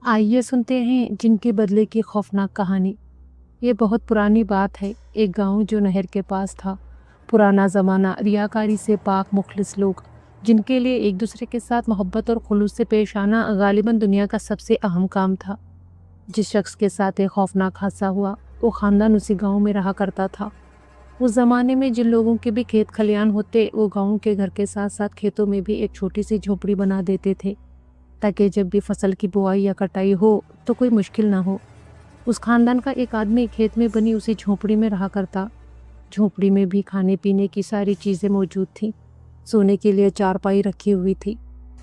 आइए सुनते हैं जिनके बदले की खौफनाक कहानी। ये बहुत पुरानी बात है। एक गांव जो नहर के पास था। पुराना ज़माना, रियाकारी से पाक मुखलिस लोग, जिनके लिए एक दूसरे के साथ मोहब्बत और खुलूस से पेश आना गालिबन दुनिया का सबसे अहम काम था। जिस शख्स के साथ एक खौफनाक हादसा हुआ, वो ख़ानदान उसी गांव में रहा करता था। उस ज़माने में जिन लोगों के भी खेत खलियान होते, वो गाँव के घर के साथ साथ खेतों में भी एक छोटी सी झोपड़ी बना देते थे, ताकि जब भी फसल की बुआई या कटाई हो तो कोई मुश्किल ना हो। उस खानदान का एक आदमी खेत में बनी उसी झोपड़ी में रहा करता। झोपड़ी में भी खाने पीने की सारी चीज़ें मौजूद थीं। सोने के लिए चारपाई रखी हुई थी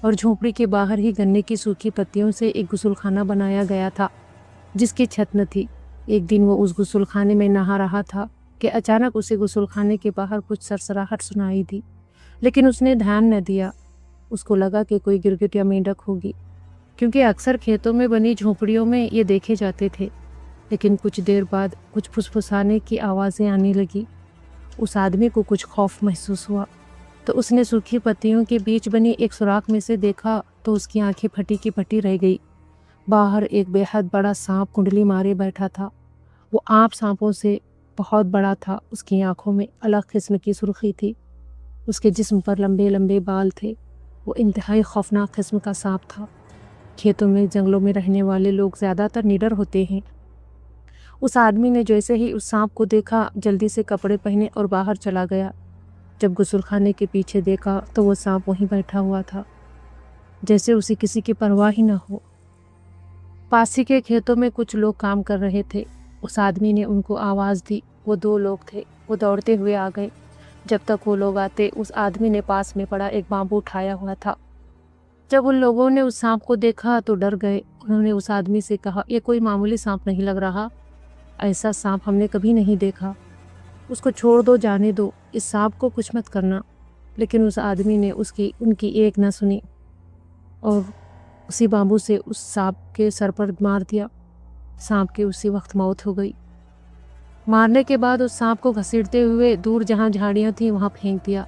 और झोपड़ी के बाहर ही गन्ने की सूखी पत्तियों से एक गुसलखाना बनाया गया था, जिसकी छत न थी। एक दिन वो उस गुसलखाने में नहा रहा था कि अचानक उसे गुसलखाने के बाहर कुछ सरसराहट सुनाई दी, लेकिन उसने ध्यान न दिया। उसको लगा कि कोई गिरगिट या मेंढक होगी, क्योंकि अक्सर खेतों में बनी झोपड़ियों में ये देखे जाते थे। लेकिन कुछ देर बाद कुछ फुसफुसाने की आवाज़ें आने लगी। उस आदमी को कुछ खौफ महसूस हुआ, तो उसने सूखी पत्तियों के बीच बनी एक सुराख में से देखा तो उसकी आंखें फटी की फटी रह गई। बाहर एक बेहद बड़ा सांप कुंडली मारे बैठा था। वो आम सांपों से बहुत बड़ा था। उसकी आंखों में अलग किस्म की सुर्खी थी। उसके जिस्म पर लंबे लंबे बाल थे। वो इंतहाई खौफनाक किस्म का सांप था। खेतों में, जंगलों में रहने वाले लोग ज़्यादातर निडर होते हैं। उस आदमी ने जैसे ही उस सांप को देखा, जल्दी से कपड़े पहने और बाहर चला गया। जब गुसलखाने के पीछे देखा तो वो सांप वहीं बैठा हुआ था, जैसे उसे किसी की परवाह ही न हो। पास ही के खेतों में कुछ लोग काम कर रहे थे। उस आदमी ने उनको आवाज़ दी। वो 2 लोग थे। वो दौड़ते हुए आ गए। जब तक वो लोग आते, उस आदमी ने पास में पड़ा एक बांबू उठाया हुआ था। जब उन लोगों ने उस सांप को देखा तो डर गए। उन्होंने उस आदमी से कहा, ये कोई मामूली सांप नहीं लग रहा। ऐसा सांप हमने कभी नहीं देखा। उसको छोड़ दो, जाने दो, इस सांप को कुछ मत करना। लेकिन उस आदमी ने उनकी एक न सुनी और उसी बांबू से उस सांप के सर पर मार दिया। सांप की उसी वक्त मौत हो गई। मारने के बाद उस सांप को घसीटते हुए दूर जहाँ झाड़ियाँ थीं वहाँ फेंक दिया।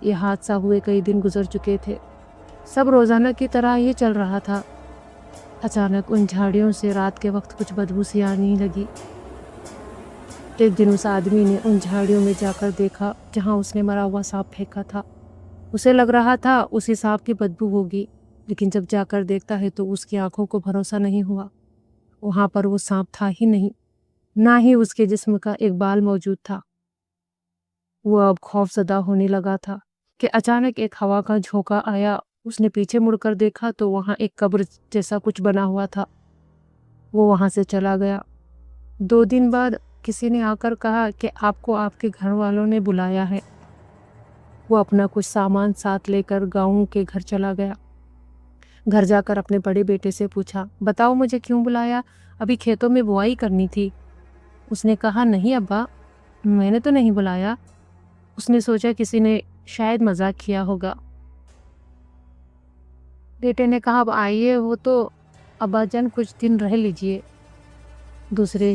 ये हादसा हुए कई दिन गुजर चुके थे। सब रोज़ाना की तरह ये चल रहा था। अचानक उन झाड़ियों से रात के वक्त कुछ बदबू सी आने लगी। एक दिन उस आदमी ने उन झाड़ियों में जाकर देखा जहाँ उसने मरा हुआ सांप फेंका था। उसे लग रहा था उसी सांप की बदबू होगी, लेकिन जब जाकर देखता है तो उसकी आंखों को भरोसा नहीं हुआ। वहाँ पर वो सांप था ही नहीं, ना ही उसके जिस्म का एक बाल मौजूद था। वो अब खौफजदा होने लगा था कि अचानक एक हवा का झोंका आया। उसने पीछे मुड़कर देखा तो वहाँ एक कब्र जैसा कुछ बना हुआ था। वो वहाँ से चला गया। 2 दिन बाद किसी ने आकर कहा कि आपको आपके घर वालों ने बुलाया है। वो अपना कुछ सामान साथ लेकर गाँव के घर चला गया। घर जाकर अपने बड़े बेटे से पूछा, बताओ मुझे क्यों बुलाया? अभी खेतों में बुआई करनी थी। उसने कहा, नहीं अब्बा, मैंने तो नहीं बुलाया। उसने सोचा किसी ने शायद मजाक किया होगा। बेटे ने कहा, अब आइए, वो तो अब्बाजान कुछ दिन रह लीजिए। दूसरे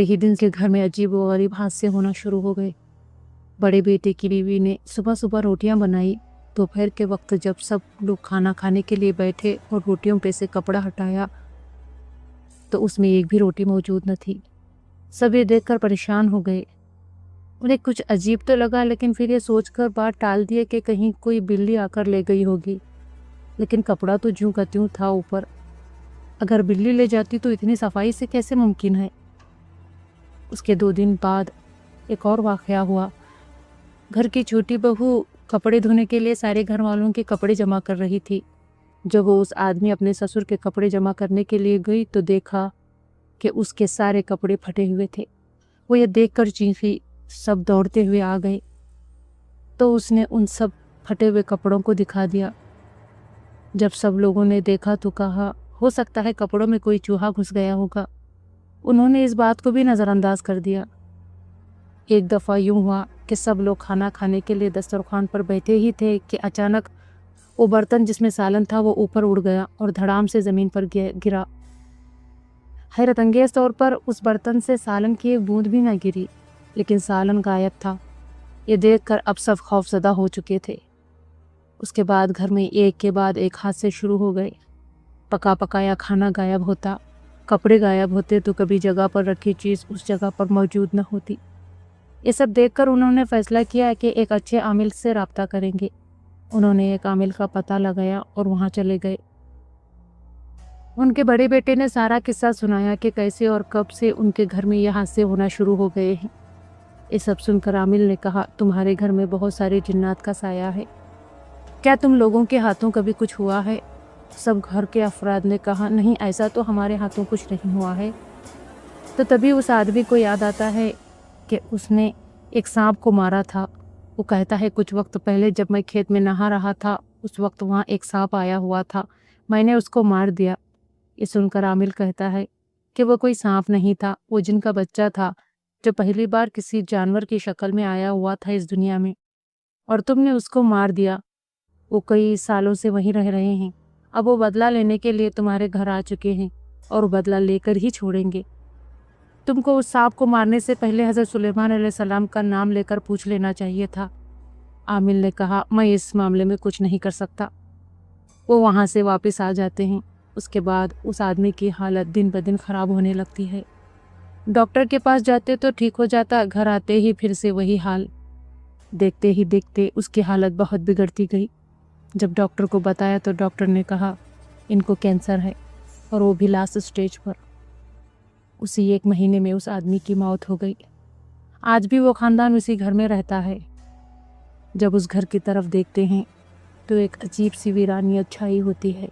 ही दिन के घर में अजीब व गरीब हादसे होना शुरू हो गए। बड़े बेटे की बीवी ने सुबह सुबह रोटियां बनाई। दोपहर के वक्त जब सब लोग खाना खाने के लिए बैठे और रोटियों पे से कपड़ा हटाया तो उसमें एक भी रोटी मौजूद न थी। सब ये देखकर परेशान हो गए। उन्हें कुछ अजीब तो लगा, लेकिन फिर ये सोचकर बात टाल दिए कि कहीं कोई बिल्ली आकर ले गई होगी। लेकिन कपड़ा तो ज्यों का त्यों था ऊपर। अगर बिल्ली ले जाती तो इतनी सफाई से कैसे मुमकिन है? उसके 2 दिन बाद एक और वाक़या हुआ। घर की छोटी बहू कपड़े धोने के लिए सारे घर वालों के कपड़े जमा कर रही थी। जब वो उस आदमी अपने ससुर के कपड़े जमा करने के लिए गई तो देखा कि उसके सारे कपड़े फटे हुए थे। वो ये देखकर चीखी। सब दौड़ते हुए आ गए तो उसने उन सब फटे हुए कपड़ों को दिखा दिया। जब सब लोगों ने देखा तो कहा, हो सकता है कपड़ों में कोई चूहा घुस गया होगा। उन्होंने इस बात को भी नज़रअंदाज कर दिया। एक दफ़ा यूं हुआ कि सब लोग खाना खाने के लिए दस्तरखान पर बैठे ही थे कि अचानक वो बर्तन जिसमें सालन था वो ऊपर उड़ गया और धड़ाम से ज़मीन पर गिरा। हैरत अंगेज़ तौर पर उस बर्तन से सालन की एक बूंद भी न गिरी, लेकिन सालन गायब था। ये देखकर अब सब खौफजदा हो चुके थे। उसके बाद घर में एक के बाद एक हादसे शुरू हो गए। पका पकाया खाना गायब होता, कपड़े गायब होते तो कभी जगह पर रखी चीज़ उस जगह पर मौजूद न होती। ये सब देखकर उन्होंने फैसला किया कि एक अच्छे आमिल से रब्ता करेंगे। उन्होंने एक आमिल का पता लगाया और वहाँ चले गए। उनके बड़े बेटे ने सारा किस्सा सुनाया कि कैसे और कब से उनके घर में ये हादसे होना शुरू हो गए हैं। ये सब सुनकर आमिल ने कहा, तुम्हारे घर में बहुत सारे जिन्नात का साया है, क्या तुम लोगों के हाथों कभी कुछ हुआ है? सब घर के अफराद ने कहा, नहीं, ऐसा तो हमारे हाथों कुछ नहीं हुआ है। तो तभी उस आदमी को याद आता है कि उसने एक सांप को मारा था। वो कहता है, कुछ वक्त पहले जब मैं खेत में नहा रहा था, उस वक्त वहाँ एक सांप आया हुआ था, मैंने उसको मार दिया। ये सुनकर आमिल कहता है कि वो कोई सांप नहीं था, वो जिन का बच्चा था जो पहली बार किसी जानवर की शक्ल में आया हुआ था इस दुनिया में, और तुमने उसको मार दिया। वो कई सालों से वहीं रह रहे हैं। अब वो बदला लेने के लिए तुम्हारे घर आ चुके हैं और बदला लेकर ही छोड़ेंगे। तुमको उस सांप को मारने से पहले हज़रत सुलेमान अलैहिस्सलाम का नाम लेकर पूछ लेना चाहिए था। आमिल ने कहा, मैं इस मामले में कुछ नहीं कर सकता। वो वहाँ से वापस आ जाते हैं। उसके बाद उस आदमी की हालत दिन ब दिन ख़राब होने लगती है। डॉक्टर के पास जाते तो ठीक हो जाता, घर आते ही फिर से वही हाल। देखते ही देखते उसकी हालत बहुत बिगड़ती गई। जब डॉक्टर को बताया तो डॉक्टर ने कहा, इनको कैंसर है और वो भी लास्ट स्टेज पर। उसी 1 महीने में उस आदमी की मौत हो गई। आज भी वो ख़ानदान उसी घर में रहता है। जब उस घर की तरफ देखते हैं तो एक अजीब सी वीरानियत छाई होती है।